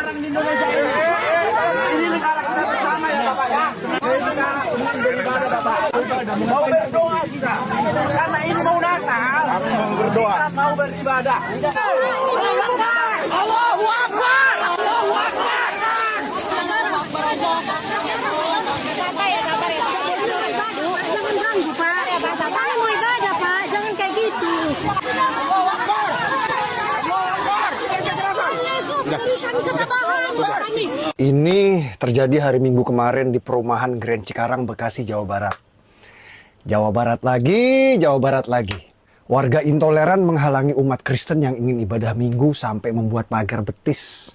sekarang di Indonesia ini. Ini negara kita bersama ya Bapak ya. Kita beribadah Bapak. Mau berdoa kita. Karena ini mau Natal. Kami mau berdoa. Kita mau beribadah. Allahu Akbar. Allahu Akbar. Jangan ganggu Pak. Kami mau ibadah Pak. Jangan kayak gitu. Ini terjadi hari Minggu kemarin di perumahan Grand Cikarang, Bekasi, Jawa Barat. Jawa Barat lagi, Jawa Barat lagi. Warga intoleran menghalangi umat Kristen yang ingin ibadah Minggu sampai membuat pagar betis.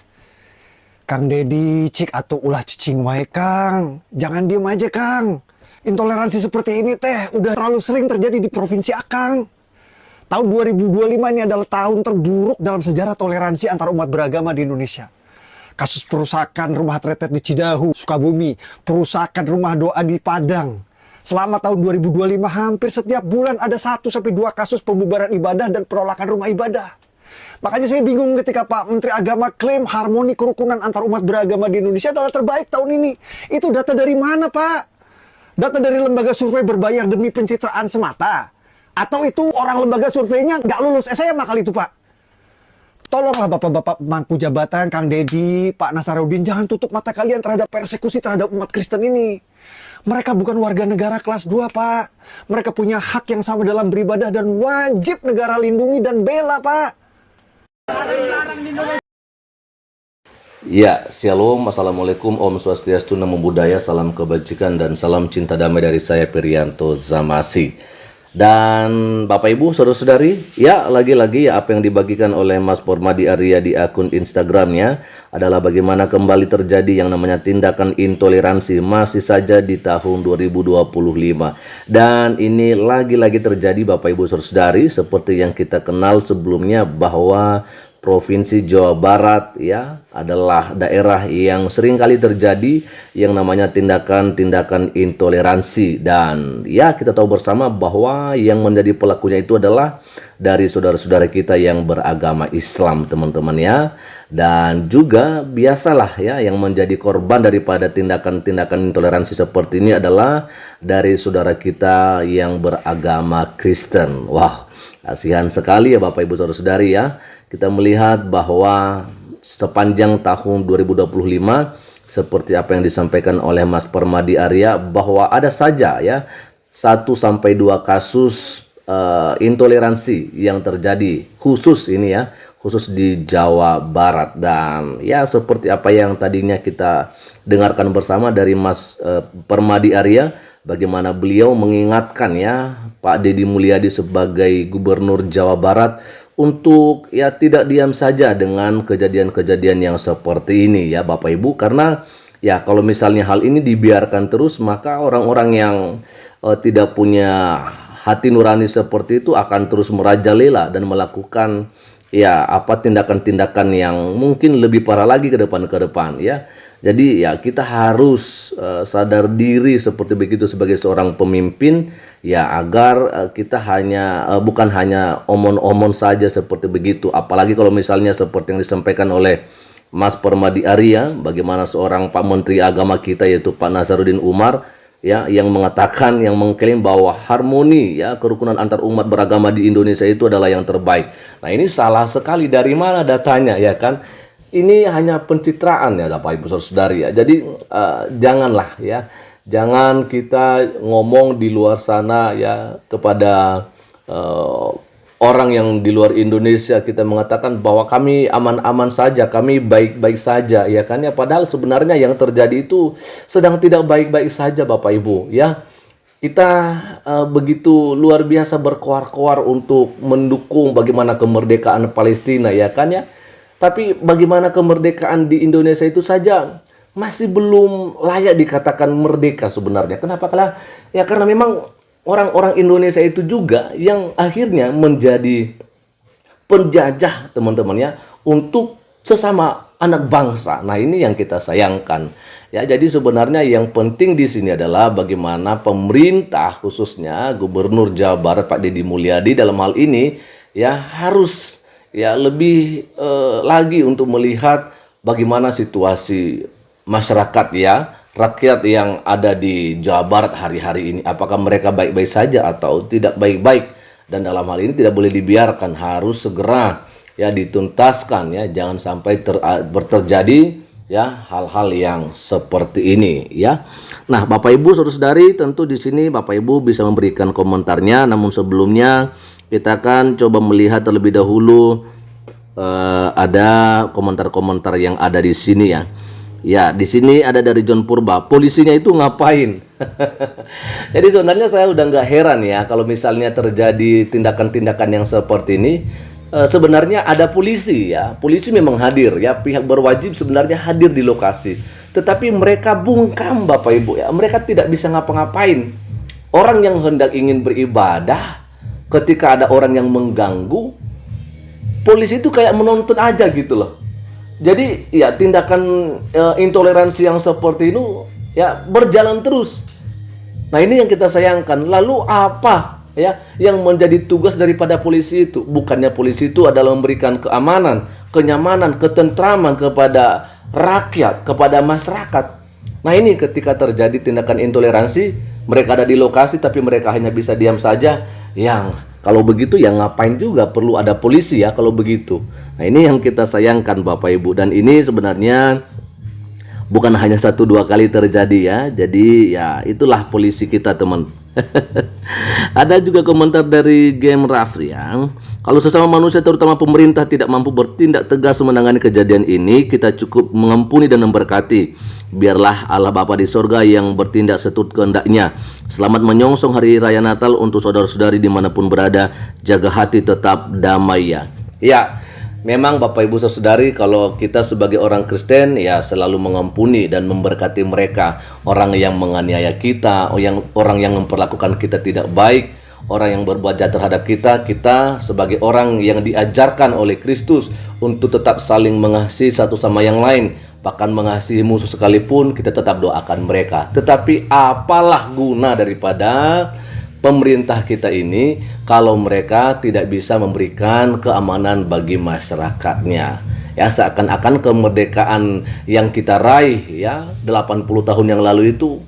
Kang Dedi, cik atau ulah cicing wae Kang. Jangan diem aja Kang. Intoleransi seperti ini teh udah terlalu sering terjadi di Provinsi Akang. Tahun 2025 ini adalah tahun terburuk dalam sejarah toleransi antar umat beragama di Indonesia. Kasus perusakan rumah tretet di Cidahu, Sukabumi, perusakan rumah doa di Padang. Selama tahun 2025 hampir setiap bulan ada 1-2 kasus pembubaran ibadah dan penolakan rumah ibadah. Makanya saya bingung ketika Pak Menteri Agama klaim harmoni kerukunan antar umat beragama di Indonesia adalah terbaik tahun ini. Itu data dari mana Pak? Data dari lembaga survei berbayar demi pencitraan semata? Atau itu orang lembaga surveinya nggak lulus SMA kali itu Pak? Tolonglah Bapak-Bapak pemangku jabatan, Kang Dedi, Pak Nasaruddin, jangan tutup mata kalian terhadap persekusi terhadap umat Kristen ini. Mereka bukan warga negara kelas 2 Pak. Mereka punya hak yang sama dalam beribadah dan wajib negara lindungi dan bela Pak. Ya, Shalom, Assalamualaikum, Om Swastiastu, Namo Buddhaya, salam kebajikan dan salam cinta damai dari saya Priyanto Zamasi. Dan Bapak Ibu, saudara-saudari, ya lagi-lagi ya apa yang dibagikan oleh Mas Pormadi Arya di akun Instagramnya adalah bagaimana kembali terjadi yang namanya tindakan intoleransi masih saja di tahun 2025. Dan ini lagi-lagi terjadi Bapak Ibu saudara-saudari seperti yang kita kenal sebelumnya bahwa Provinsi Jawa Barat ya adalah daerah yang sering kali terjadi yang namanya tindakan-tindakan intoleransi, dan ya kita tahu bersama bahwa yang menjadi pelakunya itu adalah dari saudara-saudara kita yang beragama Islam teman-teman ya. Dan juga biasalah ya yang menjadi korban daripada tindakan-tindakan intoleransi seperti ini adalah dari saudara kita yang beragama Kristen. Wah, kasihan sekali ya Bapak Ibu saudara-saudari ya. Kita melihat bahwa sepanjang tahun 2025 seperti apa yang disampaikan oleh Mas Permadi Arya bahwa ada saja ya 1-2 kasus intoleransi yang terjadi khusus ini ya, khusus di Jawa Barat. Dan ya seperti apa yang tadinya kita dengarkan bersama dari Mas Permadi Arya, bagaimana beliau mengingatkan ya Pak Deddy Mulyadi sebagai Gubernur Jawa Barat untuk ya tidak diam saja dengan kejadian-kejadian yang seperti ini ya Bapak Ibu, karena ya kalau misalnya hal ini dibiarkan terus maka orang-orang yang tidak punya hati nurani seperti itu akan terus merajalela dan melakukan ya apa tindakan-tindakan yang mungkin lebih parah lagi ke depan ya. Jadi ya kita harus sadar diri seperti begitu sebagai seorang pemimpin ya, agar kita bukan hanya omon-omon saja seperti begitu. Apalagi kalau misalnya seperti yang disampaikan oleh Mas Permadi Arya, bagaimana seorang Pak Menteri Agama kita yaitu Pak Nasaruddin Umar ya yang mengatakan, yang mengklaim bahwa harmoni ya kerukunan antar umat beragama di Indonesia itu adalah yang terbaik. Nah, ini salah sekali. Dari mana datanya ya kan? Ini hanya pencitraan ya Bapak Ibu saudari ya. Jadi janganlah ya, jangan kita ngomong di luar sana ya kepada orang yang di luar Indonesia, kita mengatakan bahwa kami aman-aman saja, kami baik-baik saja ya kan ya, padahal sebenarnya yang terjadi itu sedang tidak baik-baik saja Bapak Ibu ya. Kita begitu luar biasa berkoar-koar untuk mendukung bagaimana kemerdekaan Palestina ya kan ya. Tapi bagaimana kemerdekaan di Indonesia itu saja masih belum layak dikatakan merdeka sebenarnya. Kenapa? Karena memang orang-orang Indonesia itu juga yang akhirnya menjadi penjajah teman-teman ya untuk sesama anak bangsa. Nah, ini yang kita sayangkan. Ya, jadi sebenarnya yang penting di sini adalah bagaimana pemerintah khususnya Gubernur Jawa Barat Pak Deddy Mulyadi dalam hal ini ya harus ya lebih lagi untuk melihat bagaimana situasi masyarakat ya, rakyat yang ada di Jawa Barat hari-hari ini. Apakah mereka baik-baik saja atau tidak baik-baik? Dan dalam hal ini tidak boleh dibiarkan, harus segera ya dituntaskan ya, jangan sampai terjadi ya hal-hal yang seperti ini ya. Nah, Bapak Ibu saudara-saudari, tentu di sini Bapak Ibu bisa memberikan komentarnya, namun sebelumnya kita akan coba melihat terlebih dahulu ada komentar-komentar yang ada di sini ya. Ya, di sini ada dari John Purba, polisinya itu ngapain? Jadi sebenarnya saya udah nggak heran ya kalau misalnya terjadi tindakan-tindakan yang seperti ini. Sebenarnya ada polisi ya, polisi memang hadir ya, pihak berwajib sebenarnya hadir di lokasi, tetapi mereka bungkam Bapak Ibu ya, mereka tidak bisa ngapa-ngapain. Orang yang hendak ingin beribadah, ketika ada orang yang mengganggu, polisi itu kayak menonton aja gitu loh. Jadi ya tindakan intoleransi yang seperti itu ya berjalan terus. Nah, ini yang kita sayangkan. Lalu apa ya yang menjadi tugas daripada polisi itu? Bukannya polisi itu adalah memberikan keamanan, kenyamanan, ketentraman kepada rakyat, kepada masyarakat. Nah, ini ketika terjadi tindakan intoleransi, mereka ada di lokasi tapi mereka hanya bisa diam saja. Yang kalau begitu ya ngapain juga perlu ada polisi ya kalau begitu. Nah, ini yang kita sayangkan Bapak Ibu, dan ini sebenarnya bukan hanya 1-2 kali terjadi ya. Jadi ya itulah polisi kita teman. Ada juga komentar dari Game Rafri yang kalau sesama manusia terutama pemerintah tidak mampu bertindak tegas menangani kejadian ini, kita cukup mengampuni dan memberkati. Biarlah Allah Bapa di sorga yang bertindak seturut kehendaknya. Selamat menyongsong hari raya Natal untuk saudara-saudari dimanapun berada. Jaga hati tetap damai ya. Ya, memang Bapak Ibu Saudari, kalau kita sebagai orang Kristen ya selalu mengampuni dan memberkati mereka, orang yang menganiaya kita, orang yang memperlakukan kita tidak baik, orang yang berbuat jahat terhadap kita. Kita sebagai orang yang diajarkan oleh Kristus untuk tetap saling mengasihi satu sama yang lain, bahkan mengasihi musuh sekalipun, kita tetap doakan mereka. Tetapi apalah guna daripada pemerintah kita ini kalau mereka tidak bisa memberikan keamanan bagi masyarakatnya. Ya, seakan-akan kemerdekaan yang kita raih ya 80 tahun yang lalu itu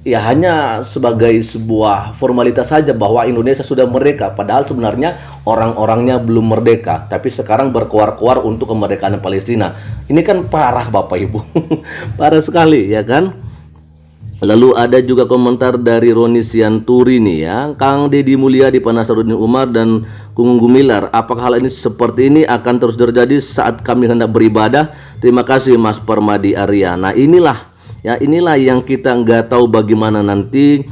ya hanya sebagai sebuah formalitas saja bahwa Indonesia sudah merdeka, padahal sebenarnya orang-orangnya belum merdeka, tapi sekarang berkoar-koar untuk kemerdekaan Palestina. Ini kan parah Bapak Ibu. Parah sekali ya kan. Lalu ada juga komentar dari Roni Sianturi nih ya, Kang Deddy Mulyadi, Panasarudin Umar dan Kung Gumilar. Apakah hal ini seperti ini akan terus terjadi saat kami hendak beribadah? Terima kasih Mas Permadi Arya. Nah, inilah yang kita nggak tahu bagaimana nanti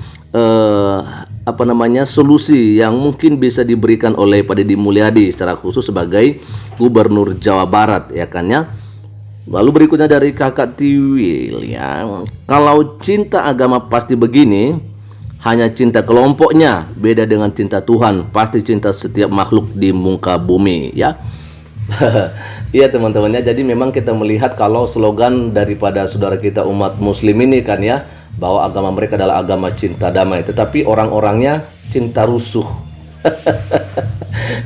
solusi yang mungkin bisa diberikan oleh Pak Deddy Mulyadi secara khusus sebagai Gubernur Jawa Barat ya kan ya. Lalu berikutnya dari Kakak Tiwil ya, kalau cinta agama pasti begini, hanya cinta kelompoknya, beda dengan cinta Tuhan, pasti cinta setiap makhluk di muka bumi ya. Iya teman-temannya, jadi memang kita melihat kalau slogan daripada saudara kita umat muslim ini kan ya, bahwa agama mereka adalah agama cinta damai, tetapi orang-orangnya cinta rusuh.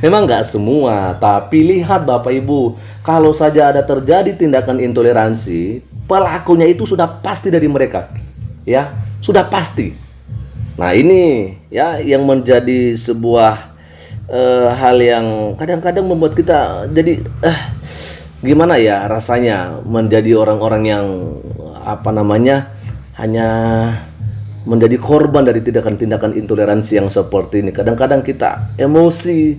Memang nggak semua, tapi lihat Bapak Ibu, kalau saja ada terjadi tindakan intoleransi, pelakunya itu sudah pasti dari mereka, ya, sudah pasti. Nah ini ya yang menjadi sebuah hal yang kadang-kadang membuat kita jadi gimana ya rasanya menjadi orang-orang yang hanya menjadi korban dari tindakan-tindakan intoleransi yang seperti ini. Kadang-kadang kita emosi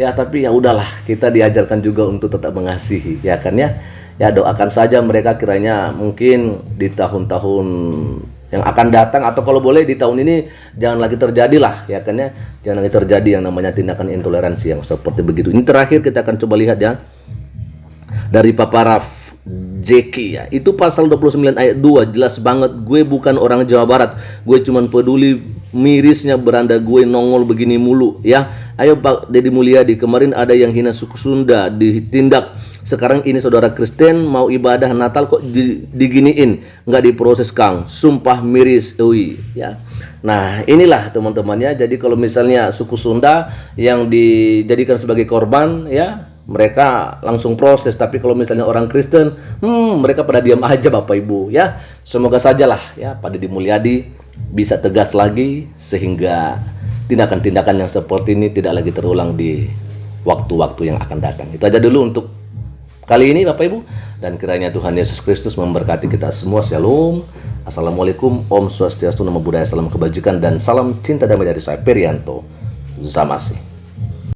ya, tapi ya udahlah, kita diajarkan juga untuk tetap mengasihi ya kan ya. Ya doakan saja mereka kiranya mungkin di tahun-tahun yang akan datang, atau kalau boleh di tahun ini jangan lagi terjadilah ya kan ya. Jangan lagi terjadi yang namanya tindakan intoleransi yang seperti begitu. Ini terakhir kita akan coba lihat ya dari Paparaf Jeki ya, itu pasal 29 ayat 2 jelas banget, gue bukan orang Jawa Barat, gue cuman peduli mirisnya beranda gue nongol begini mulu ya. Ayo Pak Deddy Mulyadi, kemarin ada yang hina suku Sunda ditindak, sekarang ini saudara Kristen mau ibadah Natal kok diginiin, nggak diproses Kang, sumpah miris ya. Nah inilah teman-teman ya, jadi kalau misalnya suku Sunda yang dijadikan sebagai korban ya, mereka langsung proses. Tapi kalau misalnya orang Kristen, mereka pada diam aja Bapak Ibu ya. Semoga sajalah ya Pak Deddy Mulyadi bisa tegas lagi sehingga tindakan-tindakan yang seperti ini tidak lagi terulang di waktu-waktu yang akan datang. Itu aja dulu untuk kali ini Bapak Ibu, dan kiranya Tuhan Yesus Kristus memberkati kita semua. Shalom. Assalamualaikum. Om Swastiastu, Namo Buddhaya, salam kebajikan dan salam cinta damai dari saya Perianto Zamasi.